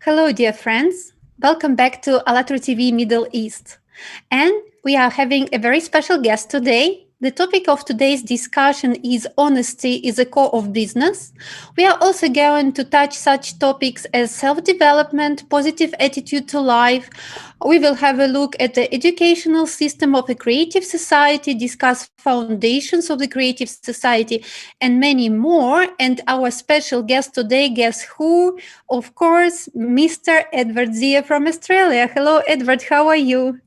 Hello, dear friends. Welcome back to AllaTrau TV Middle East. And we are having a very special guest today. The topic of today's discussion is honesty is a core of business. We are also going to touch such topics as self-development, positive attitude to life. We will have a look at the educational system of a creative society, discuss foundations of the creative society, and many more. And our special guest today, guess who? Of course, Mr. Edward Zia from Australia. Hello, Edward. How are you?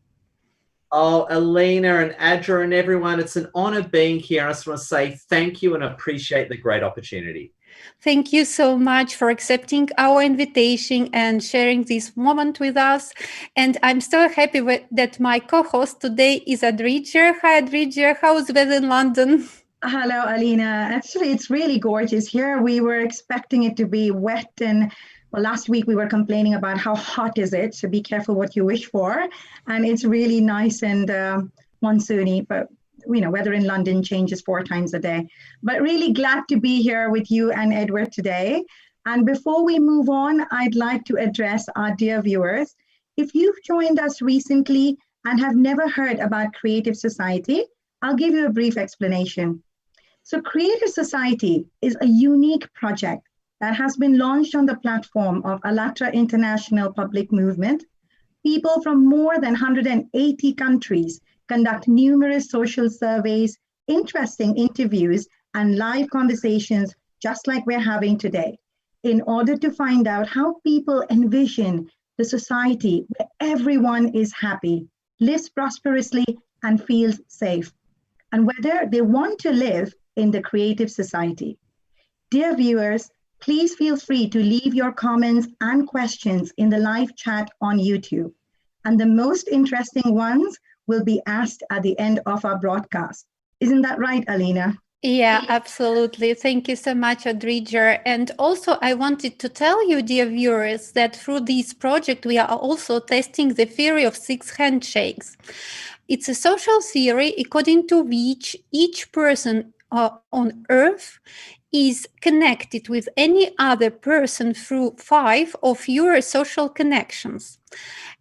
Oh, Alina and Adra and everyone, it's an honor being here. I just want to say thank you and appreciate the great opportunity. Thank you so much for accepting our invitation and sharing this moment with us. And I'm so happy that my co-host today is Adrija. Hi, Adrija. How's the weather in London? Hello, Alina. Actually, it's really gorgeous here. We were expecting it to be wet and last week we were complaining about how hot is it. So be careful what you wish for. And it's really nice and monsoony, but weather in London changes 4 times a day. But really glad to be here with you and Edward today. And before we move on, I'd like to address our dear viewers. If you've joined us recently and have never heard about Creative Society, I'll give you a brief explanation. So Creative Society is a unique project that has been launched on the platform of Allatra International Public Movement. People from more than 180 countries conduct numerous social surveys, interesting interviews, and live conversations just like we're having today, in order to find out how people envision the society where everyone is happy, lives prosperously, and feels safe, and whether they want to live in the creative society. Dear viewers, please feel free to leave your comments and questions in the live chat on YouTube. And the most interesting ones will be asked at the end of our broadcast. Isn't that right, Alina? Yeah, absolutely. Thank you so much, Adrija. And also, I wanted to tell you, dear viewers, that through this project, we are also testing the theory of 6 handshakes. It's a social theory according to which each person on Earth is connected with any other person through 5 or fewer social connections.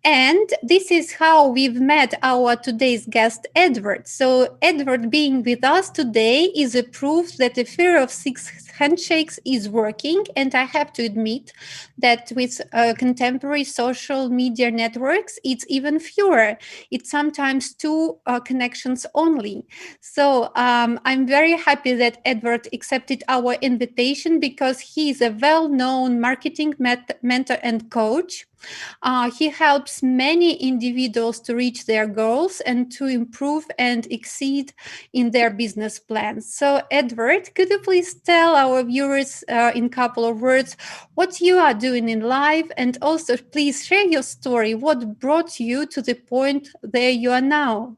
And this is how we've met our today's guest, Edward. So Edward being with us today is a proof that the theory of 6 handshakes is working. And I have to admit that with contemporary social media networks, it's even fewer. It's sometimes 2 connections only. So I'm very happy that Edward accepted our invitation because he is a well-known marketing mentor and coach. He helps many individuals to reach their goals and to improve and exceed in their business plans. So, Edward, could you please tell our viewers in a couple of words what you are doing in life, and also please share your story. What brought you to the point there you are now?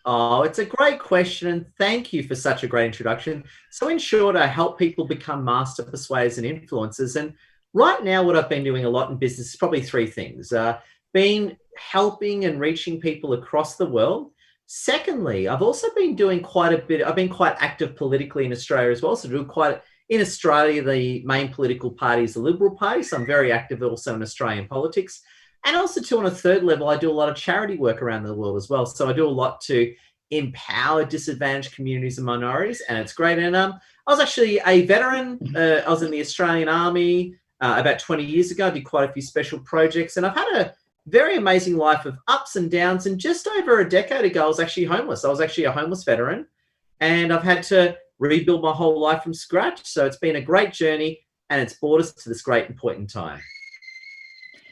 Oh, it's a great question, and thank you for such a great introduction. So in short, I help people become master persuaders and influencers. And right now, what I've been doing a lot in business is probably 3 things. Been helping and reaching people across the world. Secondly, I've also been doing quite a bit. I've been quite active politically in Australia as well. So in Australia, the main political party is the Liberal Party. So I'm very active also in Australian politics. And also too, on a third level, I do a lot of charity work around the world as well. So I do a lot to empower disadvantaged communities and minorities, and it's great. And I was actually a veteran. I was in the Australian Army about 20 years ago. I did quite a few special projects, and I've had a very amazing life of ups and downs. And just over a decade ago, I was actually homeless. I was actually a homeless veteran, and I've had to rebuild my whole life from scratch. So it's been a great journey, and it's brought us to this great point in time.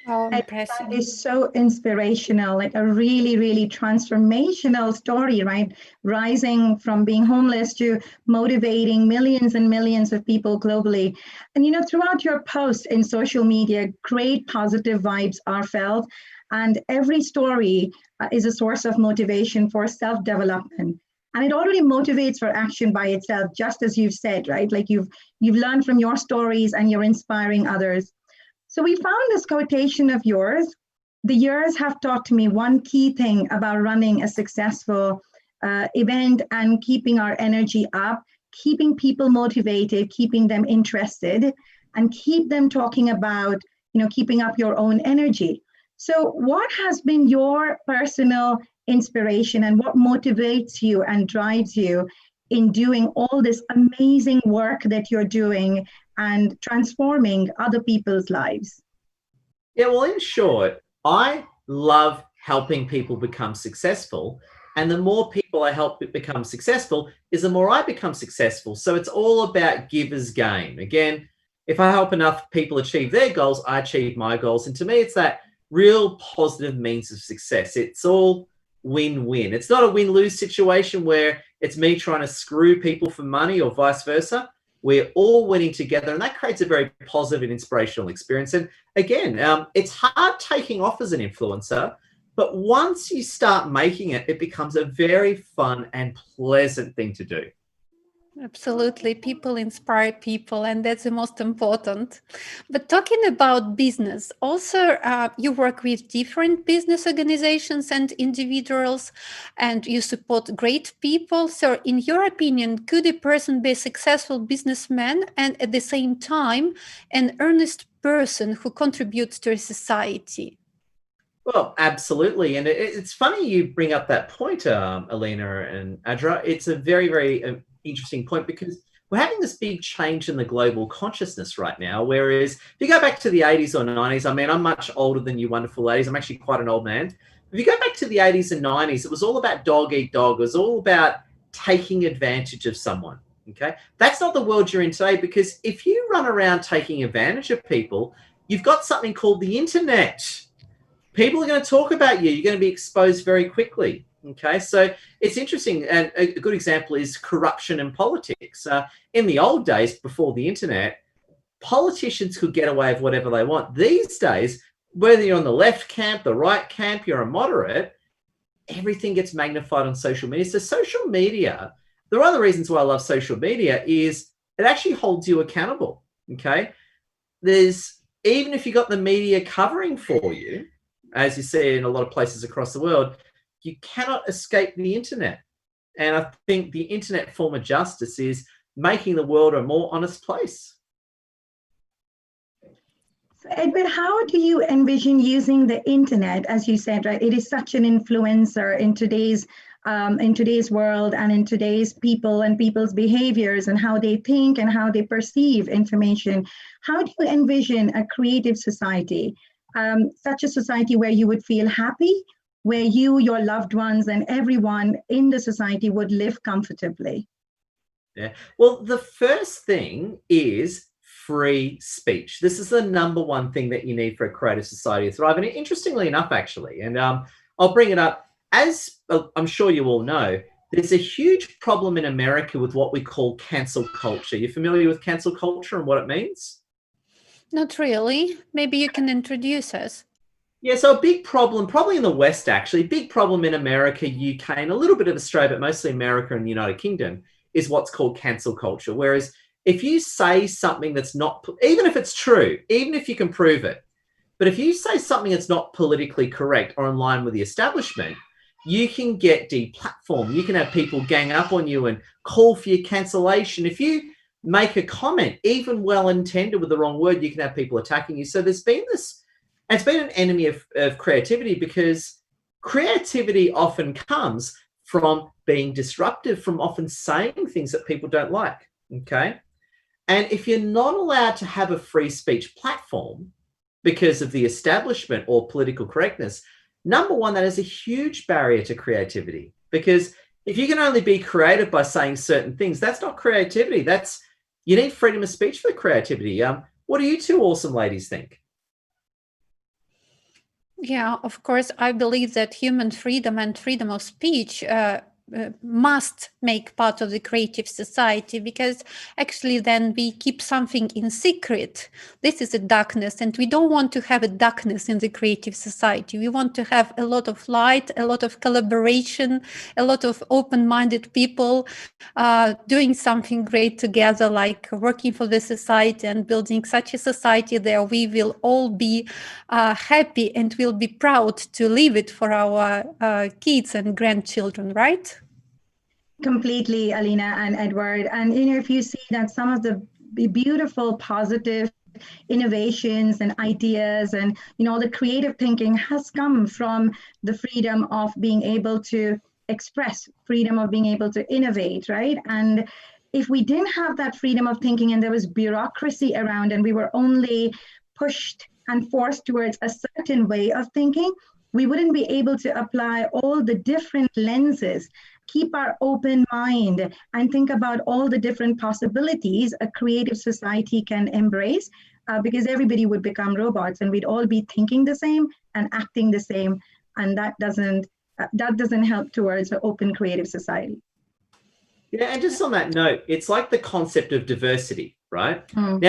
Oh, impressive. That is so inspirational, like a really, really transformational story, right? Rising from being homeless to motivating millions and millions of people globally. And, throughout your posts in social media, great positive vibes are felt. And every story is a source of motivation for self-development. And it already motivates for action by itself, just as you've said, right? Like you've learned from your stories and you're inspiring others. So we found this quotation of yours. The years have taught me one key thing about running a successful event and keeping our energy up, keeping people motivated, keeping them interested, and keep them talking about, keeping up your own energy. So what has been your personal inspiration, and what motivates you and drives you in doing all this amazing work that you're doing and transforming other people's lives? Yeah, well, in short, I love helping people become successful. And the more people I help become successful is the more I become successful. So it's all about givers gain. Again, if I help enough people achieve their goals, I achieve my goals. And to me, it's that real positive means of success. It's all win-win. It's not a win-lose situation where it's me trying to screw people for money or vice versa. We're all winning together, and that creates a very positive and inspirational experience. And again, it's hard taking off as an influencer, but once you start making it, it becomes a very fun and pleasant thing to do. Absolutely. People inspire people, and that's the most important. But talking about business, also, you work with different business organizations and individuals, and you support great people. So, in your opinion, could a person be a successful businessman and at the same time an earnest person who contributes to a society? Well, absolutely. And it's funny you bring up that point, Alina and Adra. It's a very, very interesting point, because we're having this big change in the global consciousness right now. Whereas if you go back to the 80s or 90s, I mean, I'm much older than you wonderful ladies. I'm actually quite an old man. If you go back to the 80s and 90s, it was all about dog eat dog. It was all about taking advantage of someone. Okay. That's not the world you're in today, because if you run around taking advantage of people, you've got something called the internet. People are going to talk about you. You're going to be exposed very quickly. Okay, so it's interesting. And a good example is corruption in politics. In the old days, before the internet, politicians could get away with whatever they want. These days, whether you're on the left camp, the right camp, you're a moderate, everything gets magnified on social media. So social media, there are other reasons why I love social media, is it actually holds you accountable. Okay, even if you got the media covering for you, as you see in a lot of places across the world, you cannot escape the internet. And I think the internet form of justice is making the world a more honest place. So Edward, how do you envision using the internet? As you said, right, it is such an influencer in today's world, and in today's people and people's behaviors and how they think and how they perceive information. How do you envision a creative society? Such a society where you would feel happy, where you, your loved ones, and everyone in the society would live comfortably? Yeah. Well, the first thing is free speech. This is the number one thing that you need for a creative society to thrive. And interestingly enough, actually, and I'll bring it up, as I'm sure you all know, there's a huge problem in America with what we call cancel culture. You're familiar with cancel culture and what it means? Not really. Maybe you can introduce us. Yeah, so a big problem, probably in the West actually, big problem in America, UK, and a little bit of Australia, but mostly America and the United Kingdom, is what's called cancel culture. Whereas if you say something that's not, even if it's true, even if you can prove it, but if you say something that's not politically correct or in line with the establishment, you can get deplatformed. You can have people gang up on you and call for your cancellation. If you make a comment, even well-intended with the wrong word, you can have people attacking you. So there's been this, it's been an enemy of creativity, because creativity often comes from being disruptive, from often saying things that people don't like, okay? And if you're not allowed to have a free speech platform because of the establishment or political correctness, number one, that is a huge barrier to creativity, because if you can only be creative by saying certain things, that's not creativity. You need freedom of speech for creativity. What do you two awesome ladies think? Yeah, of course, I believe that human freedom and freedom of speech must make part of the creative society, because actually then we keep something in secret. This is a darkness, and we don't want to have a darkness in the creative society. We want to have a lot of light, a lot of collaboration, a lot of open-minded people doing something great together, like working for the society and building such a society there we will all be happy and will be proud to leave it for our kids and grandchildren, right? Completely, Alina and Edward. And if you see that some of the beautiful, positive innovations and ideas, and all the creative thinking has come from the freedom of being able to express, freedom of being able to innovate, right? And if we didn't have that freedom of thinking and there was bureaucracy around and we were only pushed and forced towards a certain way of thinking, we wouldn't be able to apply all the different lenses, keep our open mind, and think about all the different possibilities a creative society can embrace, because everybody would become robots and we'd all be thinking the same and acting the same. And that doesn't help towards an open creative society. Yeah, and just on that note, it's like the concept of diversity, right? Mm.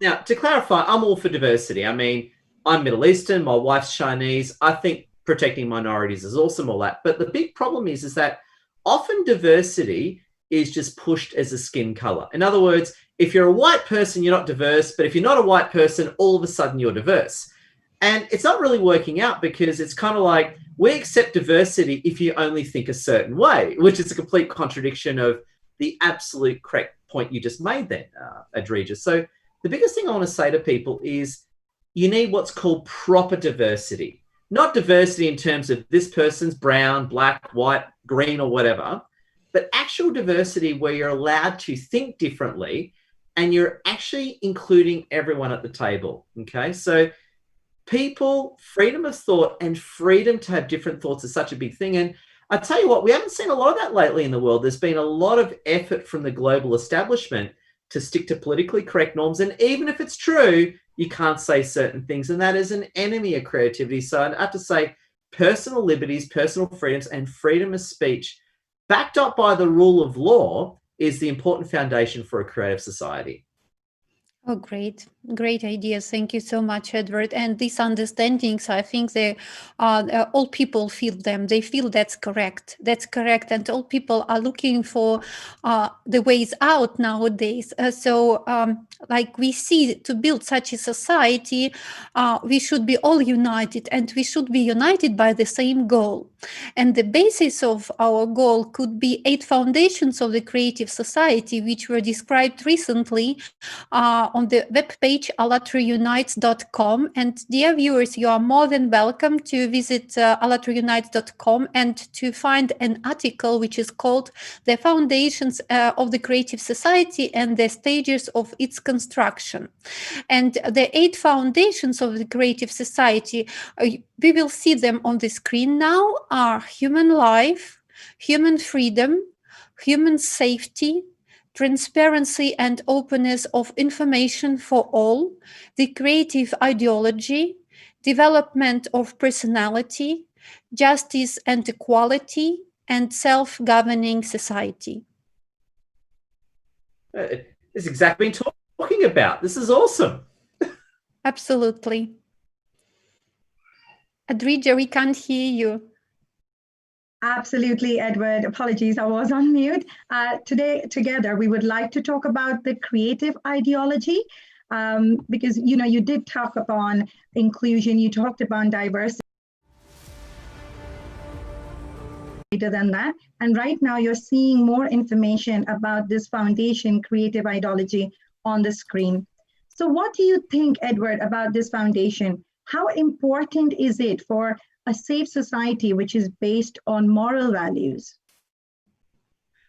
Now, to clarify, I'm all for diversity. I mean, I'm Middle Eastern, my wife's Chinese. I think protecting minorities is awesome, all that. But the big problem is that often diversity is just pushed as a skin color. In other words, if you're a white person, you're not diverse. But if you're not a white person, all of a sudden you're diverse. And it's not really working out, because it's kind of like, we accept diversity if you only think a certain way, which is a complete contradiction of the absolute correct point you just made there, Adrija. So the biggest thing I want to say to people is you need what's called proper diversity. Not diversity in terms of this person's brown, black, white, green, or whatever, but actual diversity where you're allowed to think differently and you're actually including everyone at the table, okay? So people, freedom of thought and freedom to have different thoughts is such a big thing. And I tell you what, we haven't seen a lot of that lately in the world. There's been a lot of effort from the global establishment to stick to politically correct norms. And even if it's true, you can't say certain things. And that is an enemy of creativity. So I have to say, personal liberties, personal freedoms, and freedom of speech, backed up by the rule of law, is the important foundation for a creative society. Oh, great. Great ideas. Thank you so much, Edward. And these understandings, I think all people feel them. They feel that's correct. That's correct. And all people are looking for the ways out nowadays. Like we see, to build such a society, we should be all united, and we should be united by the same goal. And the basis of our goal could be 8 foundations of the creative society, which were described recently on the webpage allatraunites.com. And dear viewers, you are more than welcome to visit allatraunites.com and to find an article which is called The Foundations of the Creative Society and the Stages of its Construction. And the 8 foundations of the Creative Society, we will see them on the screen now, are human life, human freedom, human safety, transparency and openness of information for all, the creative ideology, development of personality, justice and equality, and self-governing society. This is exactly what I'm talking about. This is awesome. Absolutely. Adrija, we can't hear you. Absolutely, Edward. Apologies, I was on mute. Today, together, we would like to talk about the creative ideology, because, you did talk upon inclusion, you talked about diversity than that. And right now, you're seeing more information about this foundation creative ideology on the screen. So what do you think, Edward, about this foundation? How important is it for a safe society which is based on moral values?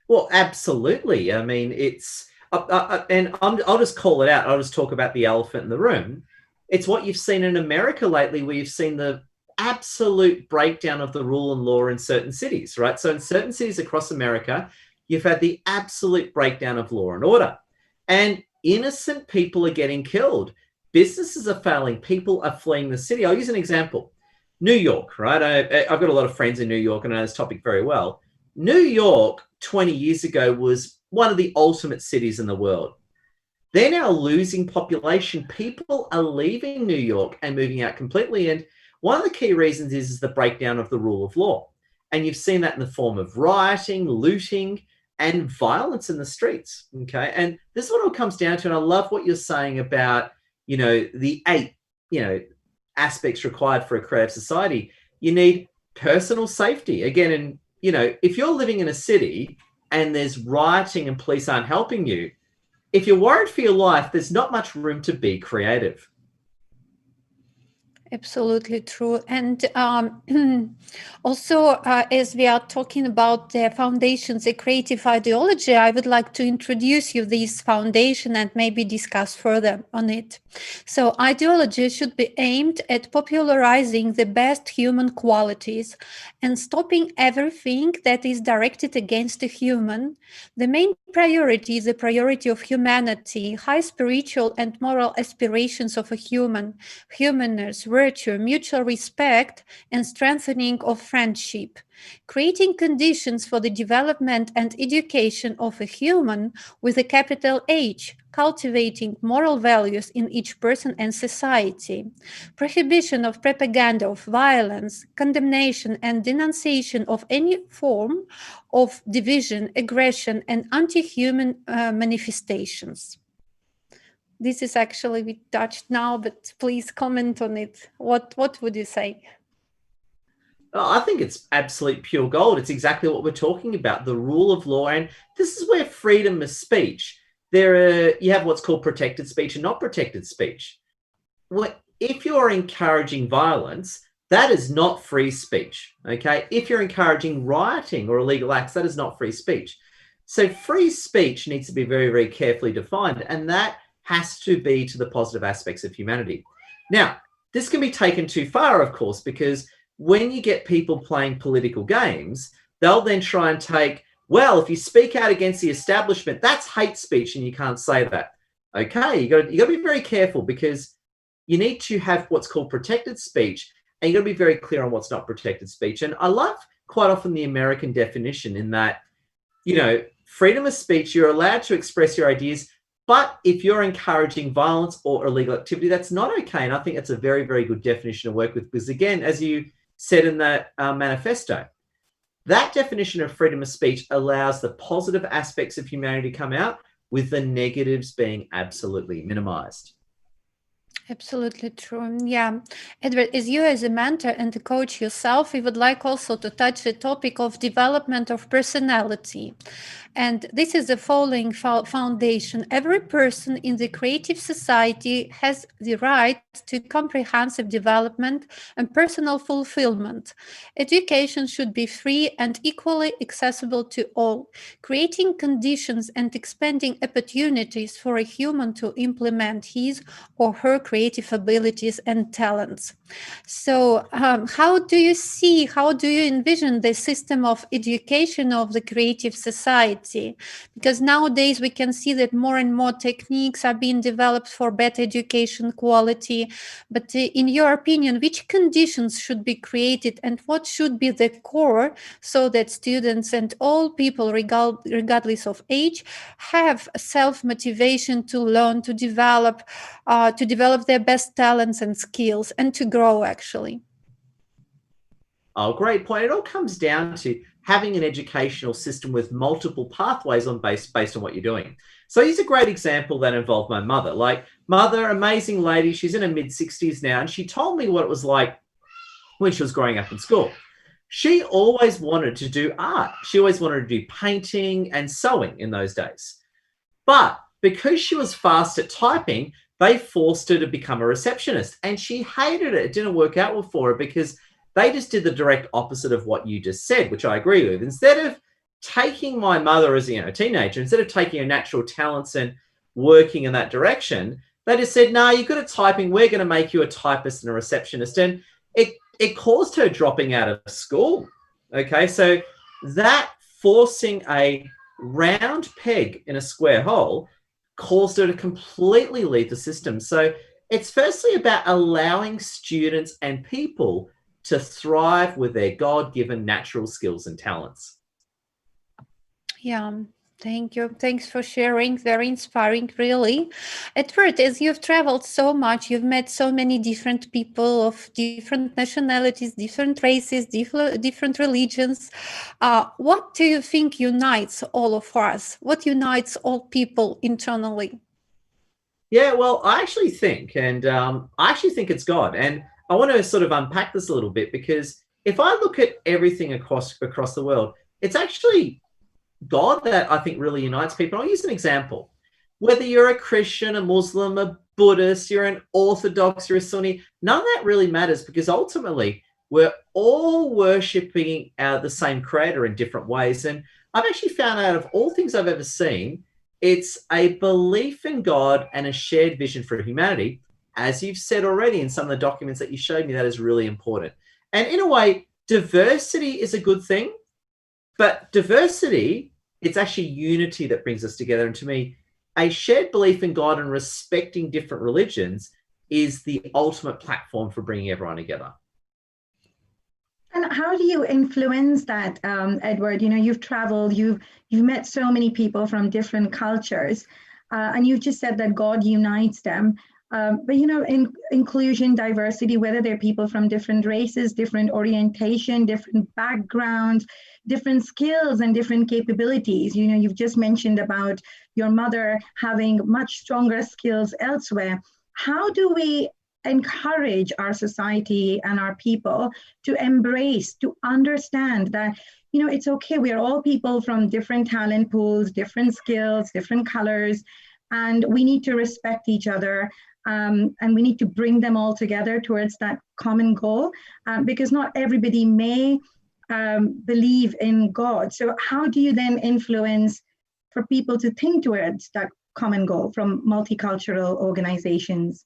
Well, absolutely. I mean, it's, and I'll just call it out. I'll just talk about the elephant in the room. It's what you've seen in America lately, where you've seen the absolute breakdown of the rule and law in certain cities, right? So in certain cities across America, you've had the absolute breakdown of law and order. And innocent people are getting killed. Businesses are failing. People are fleeing the city. I'll use an example. New York, right? I've got a lot of friends in New York and I know this topic very well. New York 20 years ago was one of the ultimate cities in the world. They're now losing population. People are leaving New York and moving out completely. And one of the key reasons is the breakdown of the rule of law. And you've seen that in the form of rioting, looting, and violence in the streets, okay? And this is what it all comes down to. And I love what you're saying about, the 8, aspects required for a creative society. You need personal safety. Again, and if you're living in a city and there's rioting and police aren't helping you, if you're worried for your life, there's not much room to be creative. Absolutely true. And also, as we are talking about the foundations, the creative ideology, I would like to introduce you this foundation and maybe discuss further on it. So ideology should be aimed at popularizing the best human qualities and stopping everything that is directed against the human. The main priority is the priority of humanity, high spiritual and moral aspirations of a humanness, virtue, mutual respect, and strengthening of friendship. Creating conditions for the development and education of a human with a capital H, cultivating moral values in each person and society. Prohibition of propaganda of violence, condemnation and denunciation of any form of division, aggression, and anti-human manifestations. This is actually we touched now, but please comment on it. What would you say? I think it's absolute pure gold. It's exactly what we're talking about, the rule of law. And this is where freedom of speech, you have what's called protected speech and not protected speech. If you're encouraging violence, that is not free speech, okay? If you're encouraging rioting or illegal acts, that is not free speech. So free speech needs to be very, very carefully defined, and that has to be to the positive aspects of humanity. Now, this can be taken too far, of course, because when you get people playing political games, they'll then try and take, well, if you speak out against the establishment, that's hate speech and you can't say that. Okay, you got to be very careful, because you need to have what's called protected speech, and you got to be very clear on what's not protected speech. And I love quite often the American definition in that, freedom of speech, you're allowed to express your ideas, but if you're encouraging violence or illegal activity, that's not okay. And I think that's a very, very good definition to work with, because again, as you said in that manifesto, that definition of freedom of speech allows the positive aspects of humanity to come out, with the negatives being absolutely minimized. Absolutely true. Yeah. Edward, as a mentor and a coach yourself, we would like also to touch the topic of development of personality. And this is the following foundation. Every person in the creative society has the right to comprehensive development and personal fulfillment. Education should be free and equally accessible to all, creating conditions and expanding opportunities for a human to implement his or her creative abilities and talents. So how do you envision the system of education of the creative society? Because nowadays we can see that more and more techniques are being developed for better education quality. But in your opinion, which conditions should be created and what should be the core so that students and all people, regardless of age, have self-motivation to learn, to develop their best talents and skills and to grow actually? Oh, great point. It all comes down to having an educational system with multiple pathways based on what you're doing. So here's a great example that involved my mother. Mother, amazing lady, she's in her mid-60s now, and she told me what it was like when she was growing up in school. She always wanted to do art. She always wanted to do painting and sewing in those days. But because she was fast at typing, they forced her to become a receptionist, and she hated it. It didn't work out well for her because they just did the direct opposite of what you just said, which I agree with. Instead of taking my mother as a teenager, instead of taking her natural talents and working in that direction, they just said, no, you're good at typing. We're going to make you a typist and a receptionist. And it caused her dropping out of school. Okay, so that forcing a round peg in a square hole caused her to completely leave the system. So it's firstly about allowing students and people to thrive with their God-given natural skills and talents. Yeah, thank you. Thanks for sharing. Very inspiring, really. Edward, as you've traveled so much, you've met so many different people of different nationalities, different races, different religions. What do you think unites all of us? What unites all people internally? Yeah, well, I actually think it's God. And I want to sort of unpack this a little bit, because if I look at everything across the world, it's actually God that I think really unites people. I'll use an example. whether you're a Christian, a Muslim, a Buddhist, you're an Orthodox, you're a Sunni, none of that really matters, because ultimately we're all worshipping the same creator in different ways. And I've actually found out, of all things I've ever seen, it's a belief in God and a shared vision for humanity. As you've said already in some of the documents that you showed me, that is really important. And in a way, diversity is a good thing, but diversity, it's actually unity that brings us together. And to me, a shared belief in God and respecting different religions is the ultimate platform for bringing everyone together. And how do you influence that, Edward? You know, you've traveled, you've met so many people from different cultures, and you've just said that God unites them. But you know, in inclusion, diversity, whether they're people from different races, different orientation, different backgrounds, different skills and different capabilities. You know, you've just mentioned about your mother having much stronger skills elsewhere. How do we encourage our society and our people to embrace, to understand that, you know, it's okay, we are all people from different talent pools, different skills, different colors, and we need to respect each other, and we need to bring them all together towards that common goal, because not everybody may believe in God. So how do you then influence for people to think towards that common goal from multicultural organizations?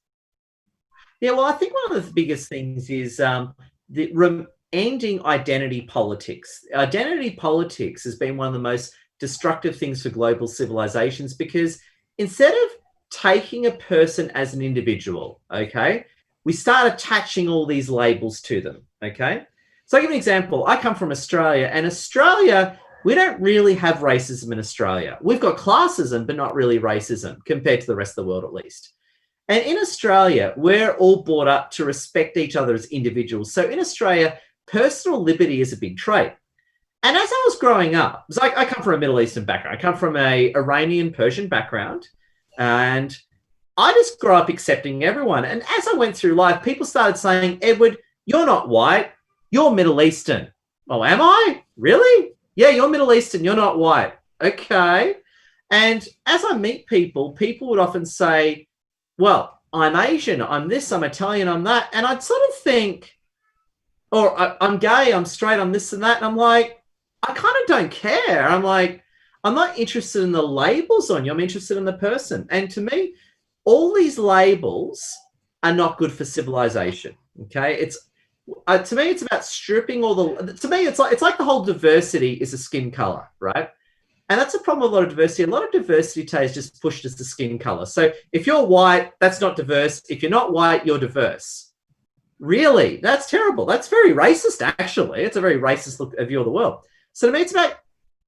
Yeah, well, I think one of the biggest things is ending identity politics. Identity politics has been one of the most destructive things for global civilizations, because instead of taking a person as an individual, okay, we start attaching all these labels to them, okay? So I'll give you an example. I come from Australia, and Australia, we don't really have racism in Australia. We've got classism, but not really racism compared to the rest of the world, at least. And in Australia, we're all brought up to respect each other as individuals. So in Australia, personal liberty is a big trait. And as I was growing up, so I come from a Middle Eastern background. I come from a Iranian Persian background. And I just grew up accepting everyone. And as I went through life, people started saying, Edward, you're not white, you're Middle Eastern. Oh, am I? Really? Yeah, you're Middle Eastern, you're not white. Okay. And as I meet people, people would often say, well, I'm Asian, I'm this, I'm Italian, I'm that. And I'd sort of think, or I'm gay, I'm straight, I'm this and that. And I'm like, I kind of don't care. I'm like, I'm not interested in the labels on you. I'm interested in the person. And to me, all these labels are not good for civilization. Okay. It's, to me, it's about stripping all the, to me, it's like the whole diversity is a skin color, right? And that's a problem with a lot of diversity. A lot of diversity today is just pushed as the skin color. So if you're white, that's not diverse. If you're not white, you're diverse. Really? That's terrible. That's very racist, actually. It's a very racist view of the world. So to me, it's about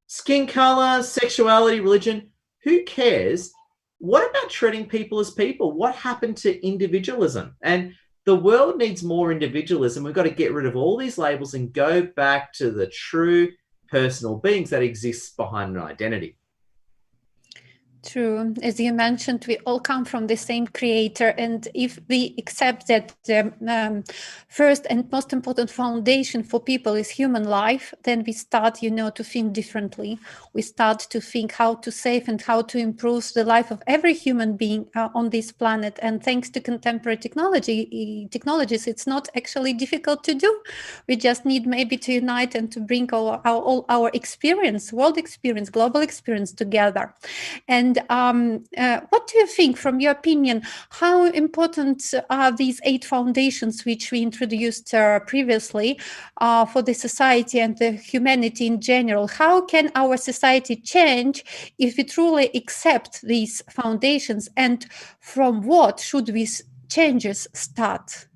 skin color, sexuality, religion. Who cares? What about treating people as people? What happened to individualism? And the world needs more individualism. We've got to get rid of all these labels and go back to the true personal beings that exists behind an identity. True. As you mentioned, we all come from the same creator. And if we accept that the first and most important foundation for people is human life, then we start, to think differently. We start to think how to save and how to improve the life of every human being on this planet. And thanks to contemporary technologies, it's not actually difficult to do. We just need maybe to unite and to bring all our experience, world experience, global experience together. And what do you think, from your opinion, how important are these 8 foundations which we introduced previously for the society and the humanity in general? How can our society change if we truly accept these foundations, and from what should these changes start?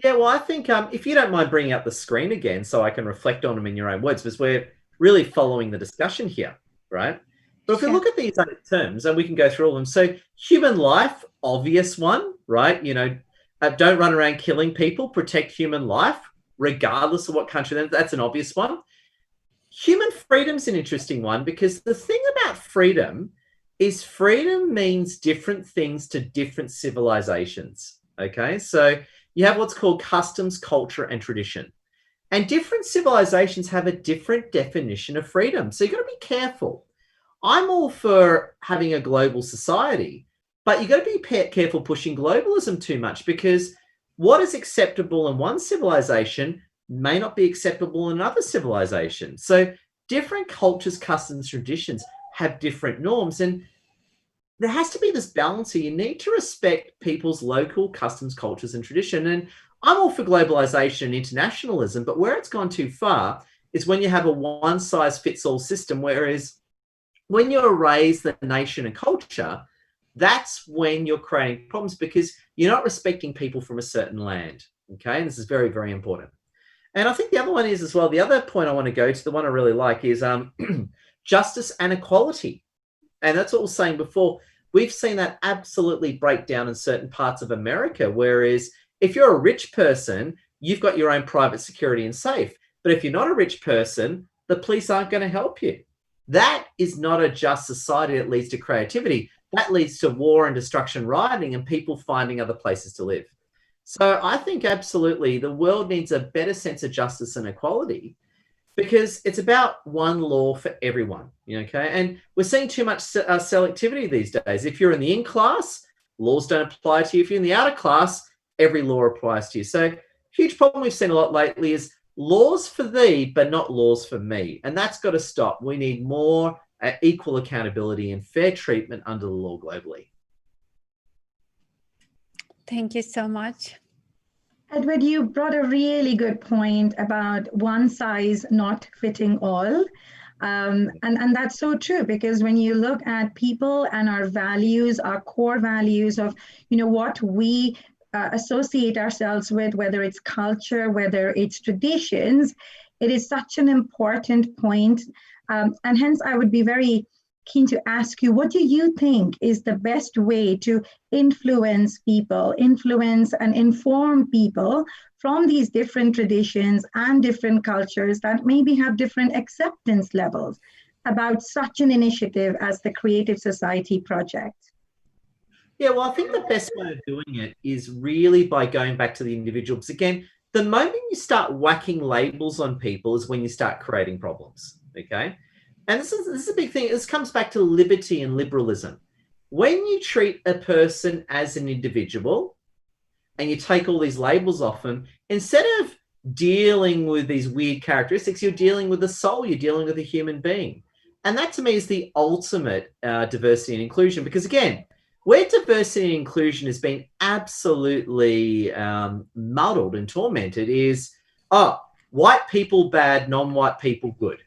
Yeah, well, I think if you don't mind bringing up the screen again so I can reflect on them in your own words, because we're really following the discussion here, right? But if we look at these terms, and we can go through all of them. So human life, obvious one, right? Don't run around killing people, protect human life, regardless of what country. That's an obvious one. Human freedom's an interesting one, because the thing about freedom is freedom means different things to different civilizations, okay? So you have what's called customs, culture, and tradition. And different civilizations have a different definition of freedom. So you've got to be careful. I'm all for having a global society, but you got to be careful pushing globalism too much, because what is acceptable in one civilization may not be acceptable in another civilization. So different cultures, customs, traditions have different norms, and there has to be this balance here. You need to respect people's local customs, cultures, and tradition. And I'm all for globalization and internationalism, but where it's gone too far is when you have a one-size-fits-all system, whereas when you erase the nation and culture, that's when you're creating problems, because you're not respecting people from a certain land. Okay, and this is very, very important. And I think the other one is as well, the other point I want to go to, the one I really like, is justice and equality. And that's what I was saying before. We've seen that absolutely break down in certain parts of America, whereas if you're a rich person, you've got your own private security and safe. But if you're not a rich person, the police aren't going to help you. That is not a just society that leads to creativity. That leads to war and destruction, rioting, and people finding other places to live. So I think absolutely the world needs a better sense of justice and equality, because it's about one law for everyone, okay? And we're seeing too much selectivity these days. If you're in the in class, laws don't apply to you. If you're in the outer class, every law applies to you. So huge problem we've seen a lot lately is laws for thee, but not laws for me. And that's got to stop. We need more equal accountability and fair treatment under the law globally. Thank you so much. Edward, you brought a really good point about one size not fitting all. And that's so true, because when you look at people and our values, our core values of, what we associate ourselves with, whether it's culture, whether it's traditions, it is such an important point. And hence I would be very keen to ask you, what do you think is the best way to influence people, influence and inform people from these different traditions and different cultures that maybe have different acceptance levels about such an initiative as the Creative Society project? Yeah, well, I think the best way of doing it is really by going back to the individual. Because again, the moment you start whacking labels on people is when you start creating problems, okay? And this is a big thing. This comes back to liberty and liberalism. When you treat a person as an individual and you take all these labels off them, instead of dealing with these weird characteristics, you're dealing with the soul, you're dealing with a human being. And that to me is the ultimate diversity and inclusion, because again, where diversity and inclusion has been absolutely muddled and tormented is, white people bad, non-white people good.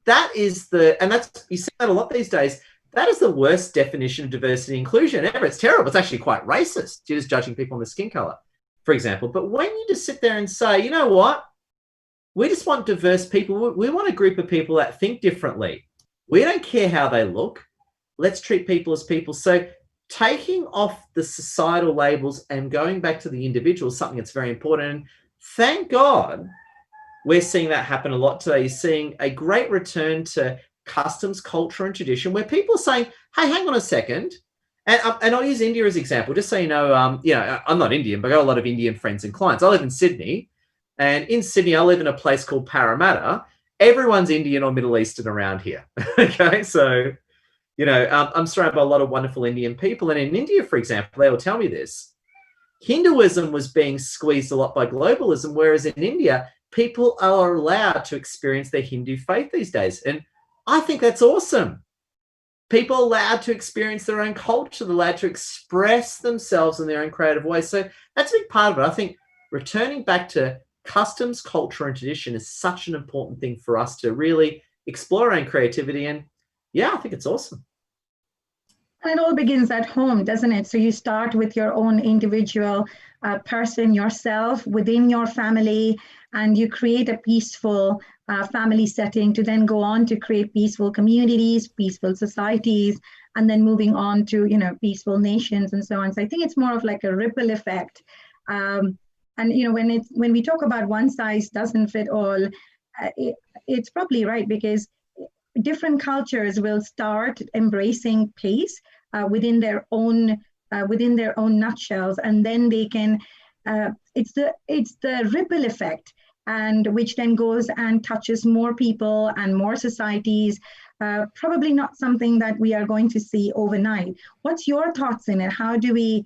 That is you see that a lot these days. That is the worst definition of diversity and inclusion ever. It's terrible. It's actually quite racist. You're just judging people on their skin color, for example. But when you just sit there and say, you know what? We just want diverse people. We want a group of people that think differently. We don't care how they look. Let's treat people as people. So taking off the societal labels and going back to the individual is something that's very important. And thank God we're seeing that happen a lot today. You're seeing a great return to customs, culture, and tradition, where people are saying, hey, hang on a second. And I'll use India as an example, just so you know, I'm not Indian, but I got a lot of Indian friends and clients. I live in Sydney, and in Sydney, I live in a place called Parramatta. Everyone's Indian or Middle Eastern around here. Okay, so, I'm surrounded by a lot of wonderful Indian people. And in India, for example, they will tell me this. Hinduism was being squeezed a lot by globalism, whereas in India, people are allowed to experience their Hindu faith these days. And I think that's awesome. People are allowed to experience their own culture. They're allowed to express themselves in their own creative ways. So that's a big part of it. I think returning back to customs, culture, and tradition is such an important thing for us to really explore our own creativity. And yeah, I think it's awesome. And it all begins at home, doesn't it? So you start with your own individual person, yourself, within your family, and you create a peaceful family setting to then go on to create peaceful communities, peaceful societies, and then moving on to, peaceful nations and so on. So I think it's more of like a ripple effect. And, when we talk about one size doesn't fit all, it's probably right, because different cultures will start embracing pace within their own nutshells, and then they can. It's the ripple effect, and which then goes and touches more people and more societies. probably not something that we are going to see overnight. What's your thoughts in it? How do we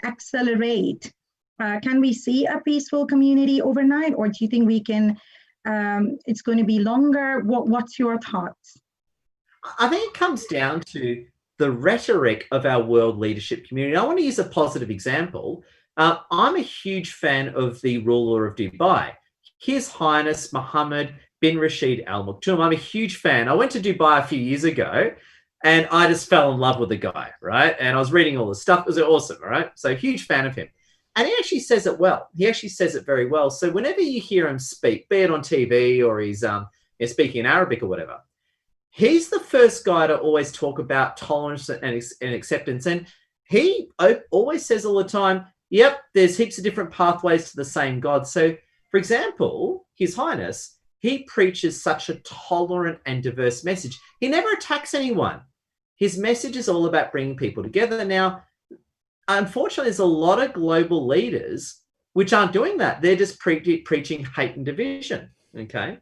accelerate? Can we see a peaceful community overnight, or do you think we can? It's going to be longer. What's your thoughts? I think it comes down to the rhetoric of our world leadership community. I want to use a positive example. I'm a huge fan of the ruler of Dubai, His Highness Mohammed bin Rashid Al Maktoum. I'm a huge fan. I went to Dubai a few years ago and I just fell in love with the guy, right? And I was reading all the stuff. It was awesome, right? So huge fan of him. And he actually says it well. He actually says it very well. So whenever you hear him speak, be it on TV or he's speaking in Arabic or whatever, he's the first guy to always talk about tolerance and acceptance. And he always says all the time, yep, there's heaps of different pathways to the same God. So, for example, His Highness, he preaches such a tolerant and diverse message. He never attacks anyone. His message is all about bringing people together. Now, unfortunately, there's a lot of global leaders which aren't doing that. They're just preaching hate and division, okay?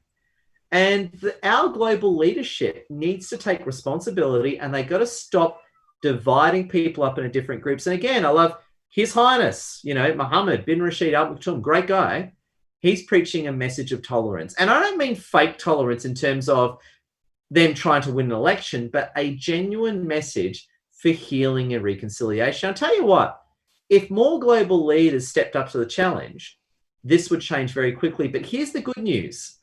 And our global leadership needs to take responsibility, and they got to stop dividing people up into different groups. And again, I love His Highness, Mohammed bin Rashid Al Maktoum, great guy. He's preaching a message of tolerance. And I don't mean fake tolerance in terms of them trying to win an election, but a genuine message for healing and reconciliation. I'll tell you what, if more global leaders stepped up to the challenge, this would change very quickly. But here's the good news.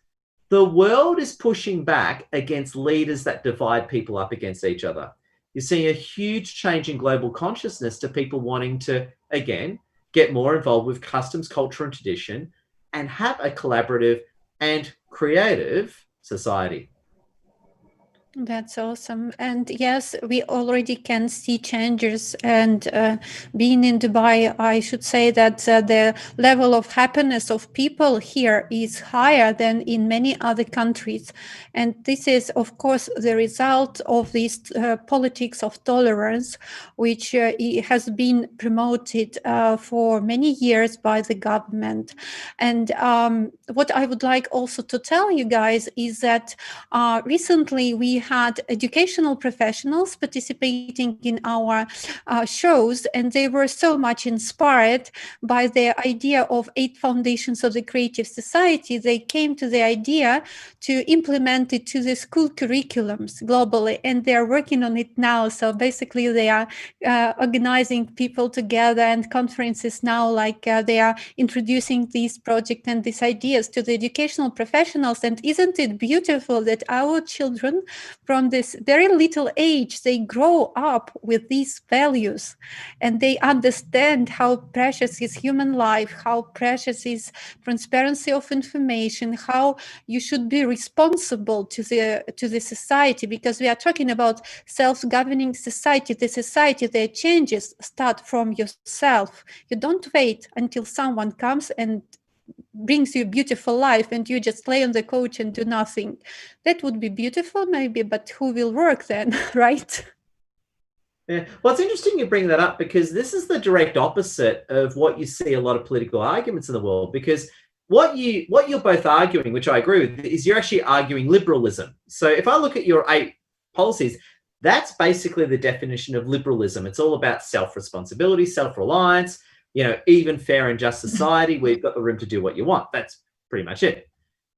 The world is pushing back against leaders that divide people up against each other. You're seeing a huge change in global consciousness to people wanting to, again, get more involved with customs, culture, and tradition and have a collaborative and creative society. That's awesome. And yes, we already can see changes. And being in Dubai, I should say that the level of happiness of people here is higher than in many other countries. And this is, of course, the result of this politics of tolerance, which has been promoted for many years by the government. And what I would like also to tell you guys is that recently we had educational professionals participating in our shows, and they were so much inspired by the idea of 8 foundations of the creative society. They came to the idea to implement it to the school curriculums globally, and they are working on it now. So basically they are organizing people together and conferences now, like they are introducing these projects and these ideas to the educational professionals. And isn't it beautiful that our children from this very little age, they grow up with these values and they understand how precious is human life, how precious is transparency of information, how you should be responsible to the society, because we are talking about self-governing society, the society that changes start from yourself. You don't wait until someone comes and brings you a beautiful life and you just lay on the couch and do nothing. That would be beautiful maybe, but who will work then, right? Yeah. Well, it's interesting you bring that up, because this is the direct opposite of what you see a lot of political arguments in the world. Because what you're both arguing, which I agree with, is you're actually arguing liberalism. So if I look at your 8 policies, that's basically the definition of liberalism. It's all about self-responsibility, self-reliance, even, fair and just society where you've got the room to do what you want. That's pretty much it,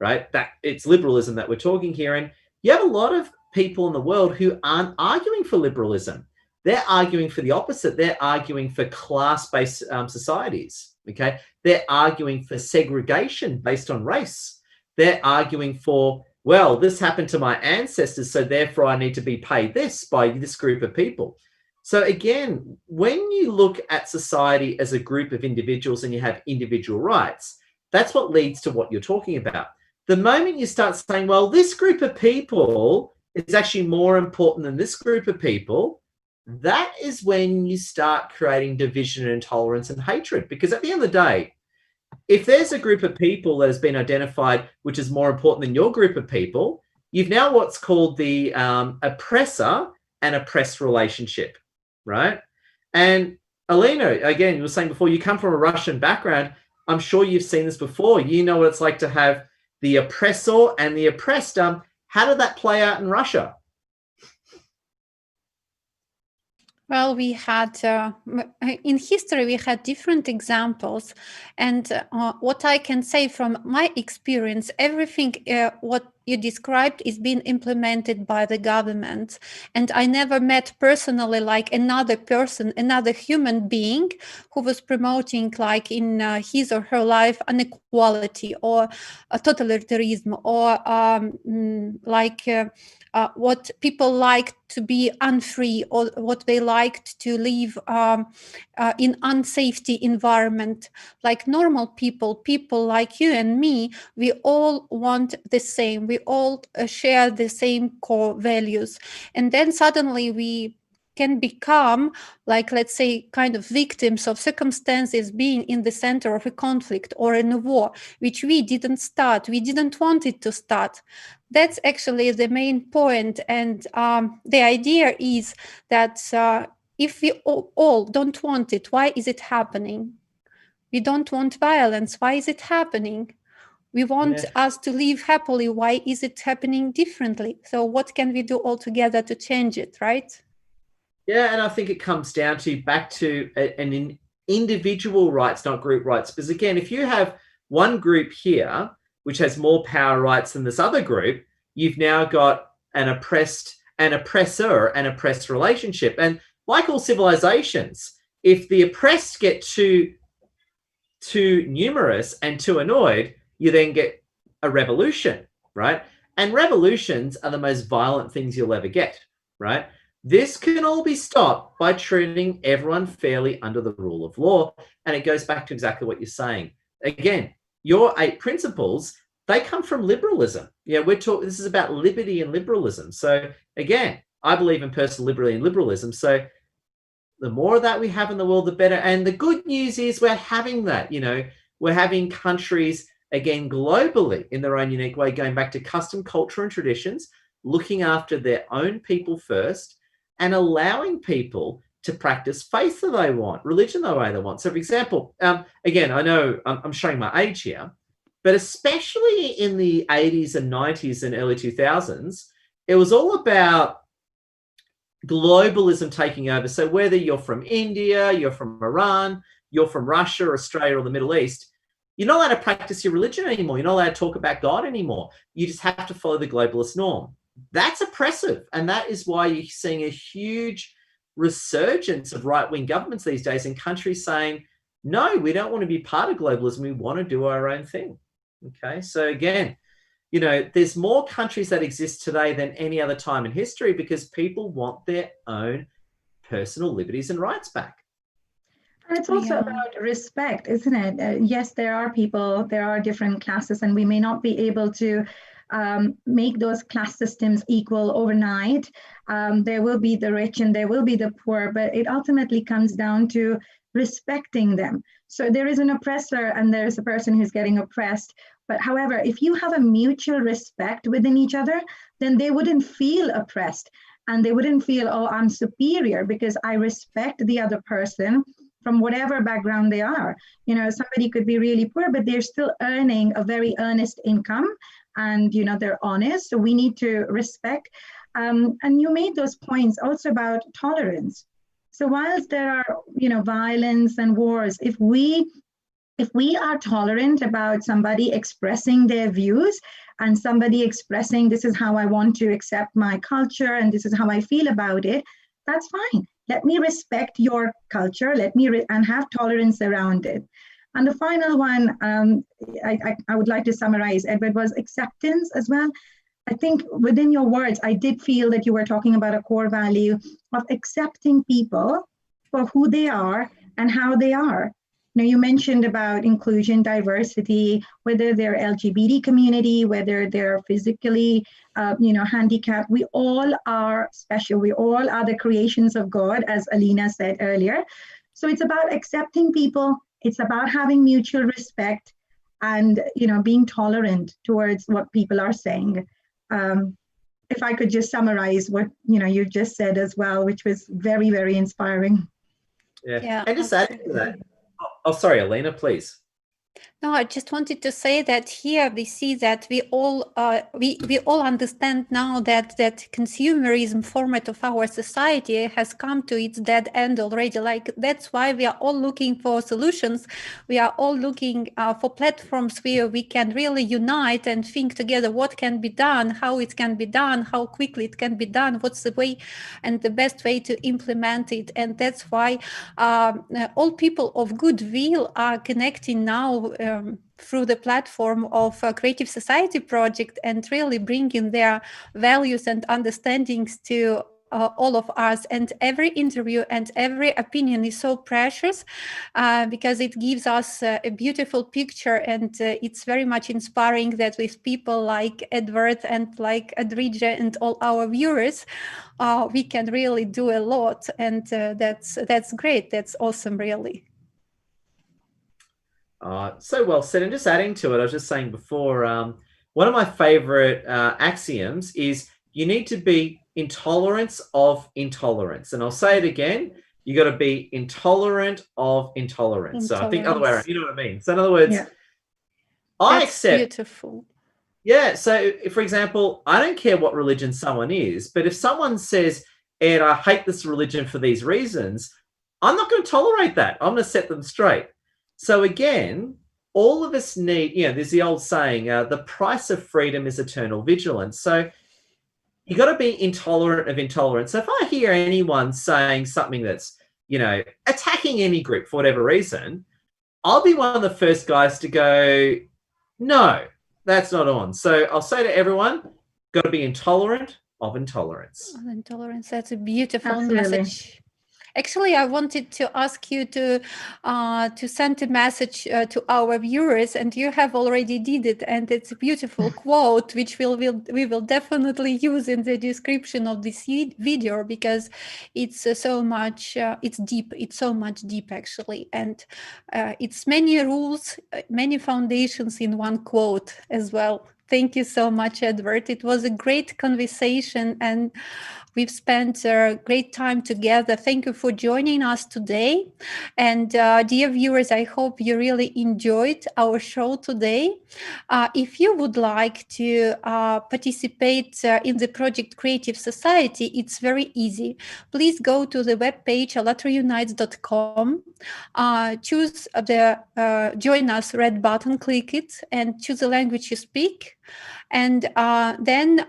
right? That it's liberalism that we're talking here. And you have a lot of people in the world who aren't arguing for liberalism. They're arguing for the opposite. They're arguing for class-based societies, okay? They're arguing for segregation based on race. They're arguing for, well, this happened to my ancestors, so therefore I need to be paid this by this group of people. So again, when you look at society as a group of individuals and you have individual rights, that's what leads to what you're talking about. The moment you start saying, well, this group of people is actually more important than this group of people, that is when you start creating division and intolerance and hatred. Because at the end of the day, if there's a group of people that has been identified which is more important than your group of people, you've now what's called the oppressor and oppressed relationship. Right? And Alina, again, you were saying before, you come from a Russian background. I'm sure you've seen this before. You know what it's like to have the oppressor and the oppressed How did that play out in Russia? Well, we had, in history, we had different examples. And what I can say from my experience, everything what you described is being implemented by the government. And I never met personally like another person, another human being who was promoting like in his or her life inequality or totalitarianism or what people like to be unfree or what they liked to live in unsafety environment. Like normal people like you and me, we all want the same. We all share the same core values. And then suddenly we can become, like, let's say, kind of victims of circumstances, being in the center of a conflict or in a war, which we didn't start. We didn't want it to start. That's actually the main point. And the idea is that if we all don't want it, why is it happening? We don't want violence. Why is it happening? We want us to live happily. Why is it happening differently? So what can we do all together to change it, right? Yeah, and I think it comes down to back to an individual rights, not group rights. Because again, if you have one group here which has more power rights than this other group, you've now got an oppressed, an oppressor, and oppressed relationship. And like all civilizations, if the oppressed get too numerous and too annoyed, you then get a revolution, right? And revolutions are the most violent things you'll ever get, right? This can all be stopped by treating everyone fairly under the rule of law. And it goes back to exactly what you're saying. Again, your 8 principles, they come from liberalism. Yeah, we're talking, this is about liberty and liberalism. So again, I believe in personal liberty and liberalism. So the more of that we have in the world, the better. And the good news is we're having that, you know, we're having countries, again, globally in their own unique way, going back to custom, culture, and traditions, looking after their own people first and allowing people to practice faith that they want, religion the way they want. So, for example, again, I know I'm showing my age here, but especially in the 80s and 90s and early 2000s, it was all about globalism taking over. So whether you're from India, you're from Iran, you're from Russia, Australia, or the Middle East, you're not allowed to practice your religion anymore. You're not allowed to talk about God anymore. You just have to follow the globalist norm. That's oppressive. And that is why you're seeing a huge resurgence of right-wing governments these days in countries saying, no, we don't want to be part of globalism. We want to do our own thing. Okay. So again, you know, there's more countries that exist today than any other time in history because people want their own personal liberties and rights back. And it's also about respect, isn't it? Yes, there are people, there are different classes, and we may not be able to make those class systems equal overnight. There will be the rich and there will be the poor, but it ultimately comes down to respecting them. So there is an oppressor and there's a person who's getting oppressed. But however, if you have a mutual respect within each other, then they wouldn't feel oppressed and they wouldn't feel, oh, I'm superior because I respect the other person from whatever background they are. You know, somebody could be really poor, but they're still earning a very earnest income and, you know, they're honest. So we need to respect. And you made those points also about tolerance. So whilst there are, you know, violence and wars, if we are tolerant about somebody expressing their views and somebody expressing this is how I want to accept my culture and this is how I feel about it, that's fine. Let me respect your culture. Let me and have tolerance around it. And the final one, I would like to summarize, Edward, was acceptance as well. I think within your words, I did feel that you were talking about a core value of accepting people for who they are and how they are. Now, you mentioned about inclusion, diversity, whether they're LGBT community, whether they're physically, handicapped. We all are special. We all are the creations of God, as Alina said earlier. So it's about accepting people. It's about having mutual respect and, you know, being tolerant towards what people are saying. If I could just summarize what, you know, you just said as well, which was very, very inspiring. Yeah. And just adding to that. Oh, sorry, Alina, please. No, I just wanted to say that here we see that we all understand now that consumerism format of our society has come to its dead end already. Like that's why we are all looking for solutions. We are all looking for platforms where we can really unite and think together what can be done, how it can be done, how quickly it can be done, what's the way and the best way to implement it. And that's why all people of goodwill are connecting now through the platform of Creative Society project and really bringing their values and understandings to all of us. And every interview and every opinion is so precious because it gives us a beautiful picture, and it's very much inspiring that with people like Edward and like Adrija and all our viewers, we can really do a lot. And that's great. That's awesome, really. So well said. And just adding to it, I was just saying before, one of my favorite axioms is you need to be intolerance of intolerance. And I'll say it again, you got to be intolerant of intolerance. So I think other way around, you know what I mean? So in other words, I accept. Beautiful. Yeah. So for example, I don't care what religion someone is, but if someone says, Ed, I hate this religion for these reasons, I'm not going to tolerate that. I'm going to set them straight. So again, all of us need, there's the old saying, the price of freedom is eternal vigilance. So you got to be intolerant of intolerance. So if I hear anyone saying something that's, attacking any group for whatever reason, I'll be one of the first guys to go, no, that's not on. So I'll say to everyone, got to be intolerant of intolerance. Intolerance, that's a beautiful message. Actually, I wanted to ask you to send a message to our viewers, and you have already did it. And it's a beautiful quote, which we will definitely use in the description of this video, because it's so much. It's deep. It's so much deep, actually, and it's many rules, many foundations in one quote as well. Thank you so much, Edward. It was a great conversation, and we've spent a great time together. Thank you for joining us today. And dear viewers, I hope you really enjoyed our show today. If you would like to participate in the project Creative Society, it's very easy. Please go to the webpage allatraunites.com, choose the Join Us red button, click it, and choose the language you speak. And then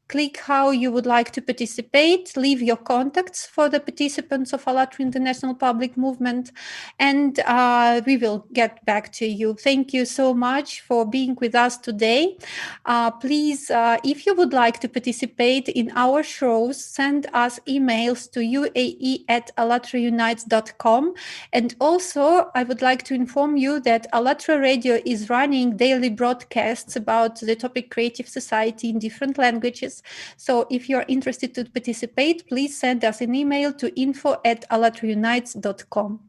click how you would like to participate, leave your contacts for the participants of ALLATRA International Public Movement, and we will get back to you. Thank you so much for being with us today. Please, if you would like to participate in our shows, send us emails to uae@allatraunites.com. And also, I would like to inform you that ALLATRA Radio is running daily broadcasts about the topic Creative Society in different languages. So if you're interested to participate, please send us an email to info@allatraunites.com.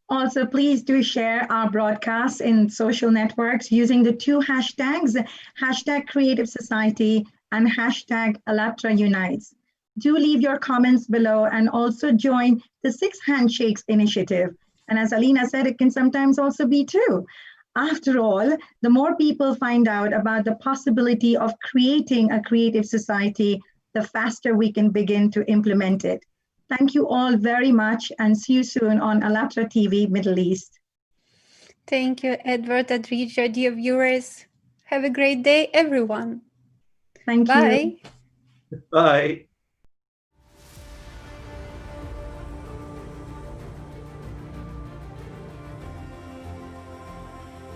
Also, please do share our broadcasts in social networks using the two hashtags, hashtag Creative Society and hashtag ALLATRA Unites. Do leave your comments below and also join the 6 Handshakes initiative. And as Alina said, it can sometimes also be 2. After all, the more people find out about the possibility of creating a creative society, the faster we can begin to implement it. Thank you all very much, and see you soon on ALLATRA TV Middle East. Thank you, Edward, Adrija, dear viewers. Have a great day, everyone. Thank you. Bye. Bye.